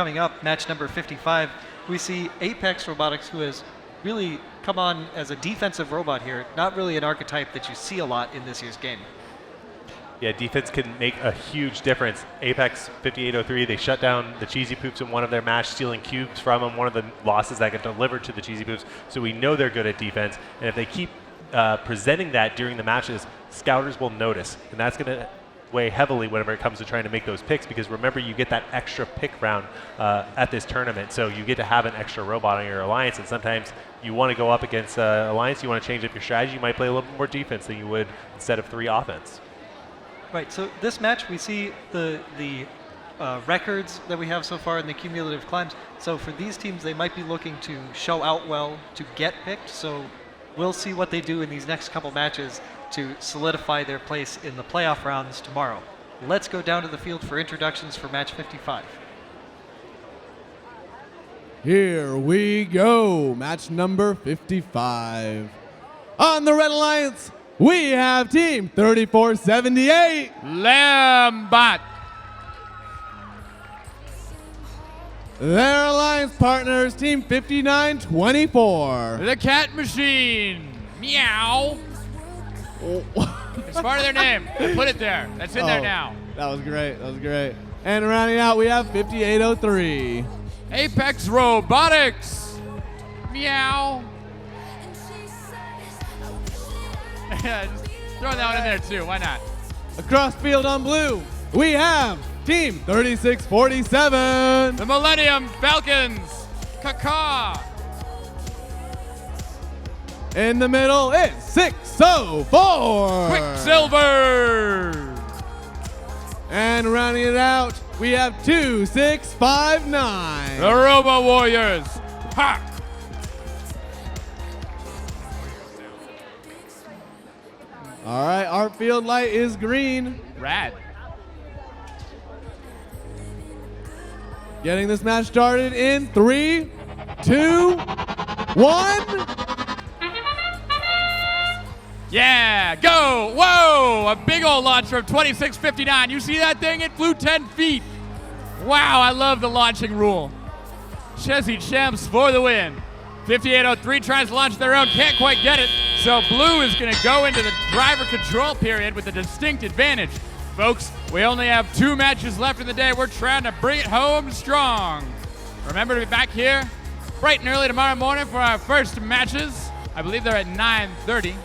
coming up, match number 55, we see Apex Robotics, who has really come on as a defensive robot here, not really an archetype that you see a lot in this year's game. Yeah, defense can make a huge difference. Apex 5803, they shut down the Chezy Poops in one of their match, stealing cubes from them, one of the losses that got delivered to the Chezy Poops. So we know they're good at defense. And if they keep presenting that during the matches, scouters will notice. And that's going to weigh heavily whenever it comes to trying to make those picks, because remember, you get that extra pick round at this tournament. So you get to have an extra robot on your alliance. And sometimes you want to go up against alliance, you want to change up your strategy, you might play a little bit more defense than you would instead of 3 offense. Right, so this match we see the records that we have so far in the cumulative climbs. So for these teams, they might be looking to show out well to get picked. So we'll see what they do in these next couple matches to solidify their place in the playoff rounds tomorrow. Let's go down to the field for introductions for match 55. Here we go, match number 55. On the Red Alliance, we have team 3478. Lambot. Their alliance partners, team 5924. The Cat Machine. Meow. It's part of their name. They put it there. That's in there now. That was great. That was great. And rounding out, we have 5803. Apex Robotics. Meow. Just throw that one in there too. Why not? Across field on blue, we have team 3647. The Millennium Falcons. Kaka. In the middle, it's 604. Quicksilver. And rounding it out, we have 2659. The Robo Warriors. Ha! All right, our field light is green. Rad. Getting this match started in 3, 2, 1. Yeah, go! Whoa! A big old launch from 2659. You see that thing? It flew 10 feet. Wow, I love the launching rule. Chezy Champs for the win. 5803 tries to launch their own, can't quite get it. So blue is going to go into the driver control period with a distinct advantage. Folks, we only have 2 matches left in the day. We're trying to bring it home strong. Remember to be back here bright and early tomorrow morning for our first matches. I believe they're at 9:30.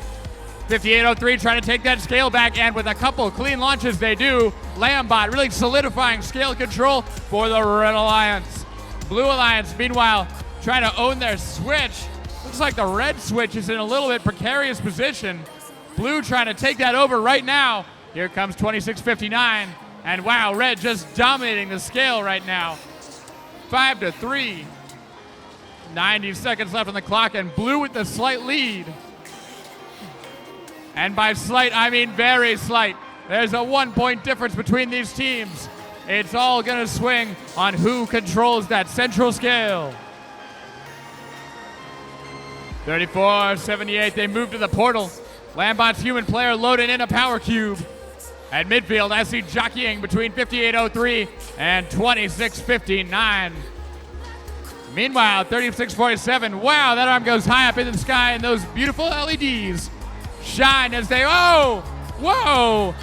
5803 trying to take that scale back, and with a couple clean launches they do. Lambot really solidifying scale control for the Red Alliance. Blue Alliance, meanwhile, trying to own their switch. Looks like the red switch is in a little bit precarious position. Blue trying to take that over right now. Here comes 2659, and wow, red just dominating the scale right now. 5-3. 90 seconds left on the clock, and blue with the slight lead. And by slight, I mean very slight. There's a 1-point difference between these teams. It's all gonna swing on who controls that central scale. 34-78, they move to the portal. Lambot's human player loading in a power cube. At midfield, I see jockeying between 5803 and 2659. Meanwhile, 3647, wow, that arm goes high up in the sky, and those beautiful LEDs shine as they, oh, whoa,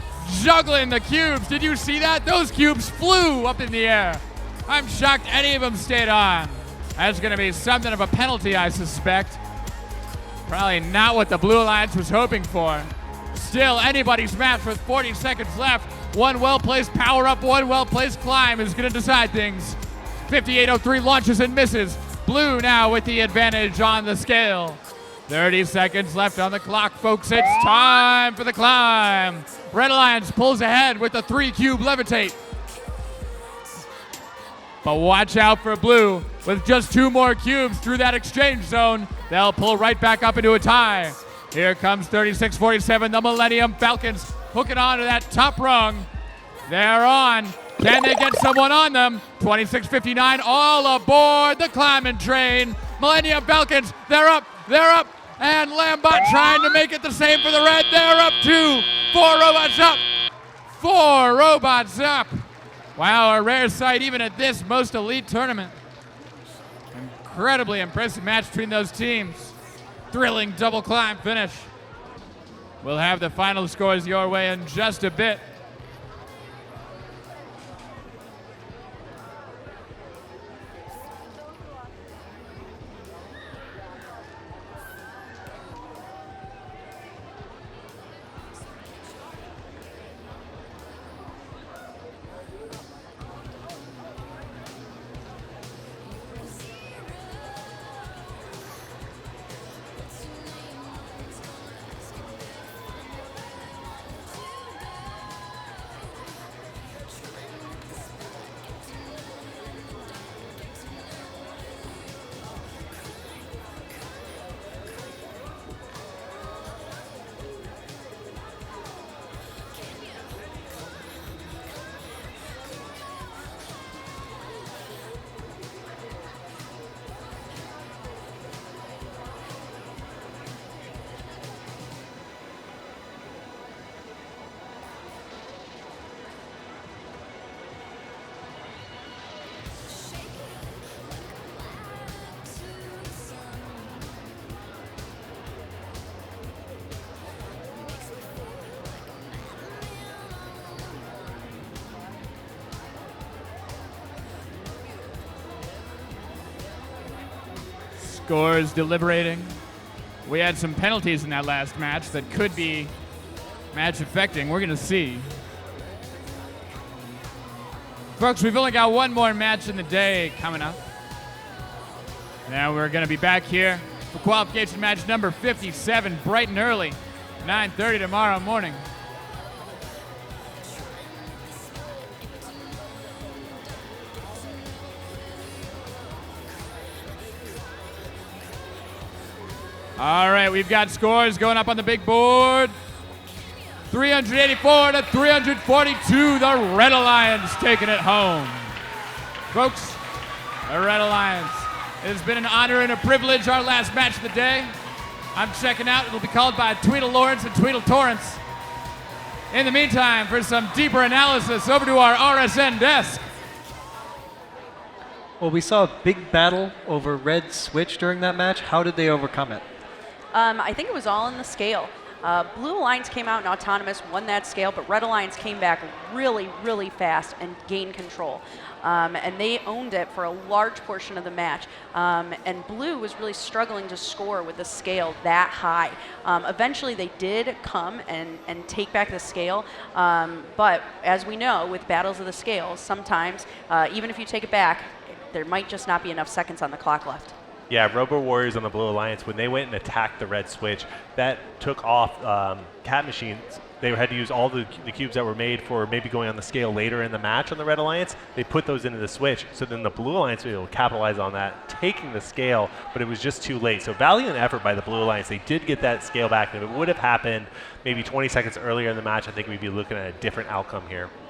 juggling the cubes. Did you see that? Those cubes flew up in the air. I'm shocked any of them stayed on. That's going to be something of a penalty, I suspect. Probably not what the Blue Alliance was hoping for. Still, anybody's match with 40 seconds left. One well-placed power-up, one well-placed climb is going to decide things. 5803 launches and misses. Blue now with the advantage on the scale. 30 seconds left on the clock, folks. It's time for the climb. Red Alliance pulls ahead with the 3-cube levitate. But watch out for blue. With just 2 more cubes through that exchange zone, they'll pull right back up into a tie. Here comes 3647, the Millennium Falcons, hooking on to that top rung. They're on. Can they get someone on them? 2659 all aboard the climbing train. Millennium Falcons, they're up. And Lambot trying to make it the same for the red. They're up too. 4 robots up. 4 robots up. Wow, a rare sight even at this most elite tournament. Incredibly impressive match between those teams. Thrilling double climb finish. We'll have the final scores your way in just a bit. Scores deliberating. We had some penalties in that last match that could be match affecting. We're going to see. Folks, we've only got one more match in the day coming up. Now we're going to be back here for qualification match number 57, bright and early, 9:30 tomorrow morning. All right, we've got scores going up on the big board. 384 to 342, the Red Alliance taking it home. Folks, the Red Alliance, it has been an honor and a privilege, our last match of the day. I'm checking out. It'll be called by Tweedle Lawrence and Tweedle Torrance. In the meantime, for some deeper analysis, over to our RSN desk. Well, we saw a big battle over Red Switch during that match. How did they overcome it? I think it was all in the scale. Blue Alliance came out and autonomous, won that scale, but Red Alliance came back really, really fast and gained control. And they owned it for a large portion of the match. And Blue was really struggling to score with the scale that high. Eventually they did come and take back the scale. But as we know, with battles of the scales, sometimes, even if you take it back, there might just not be enough seconds on the clock left. Yeah, Robo Warriors on the Blue Alliance, when they went and attacked the Red Switch, that took off Cat Machines. They had to use all the cubes that were made for maybe going on the scale later in the match on the Red Alliance. They put those into the Switch, so then the Blue Alliance was able to capitalize on that, taking the scale, but it was just too late. So valiant effort by the Blue Alliance. They did get that scale back, and if it would have happened maybe 20 seconds earlier in the match, I think we'd be looking at a different outcome here.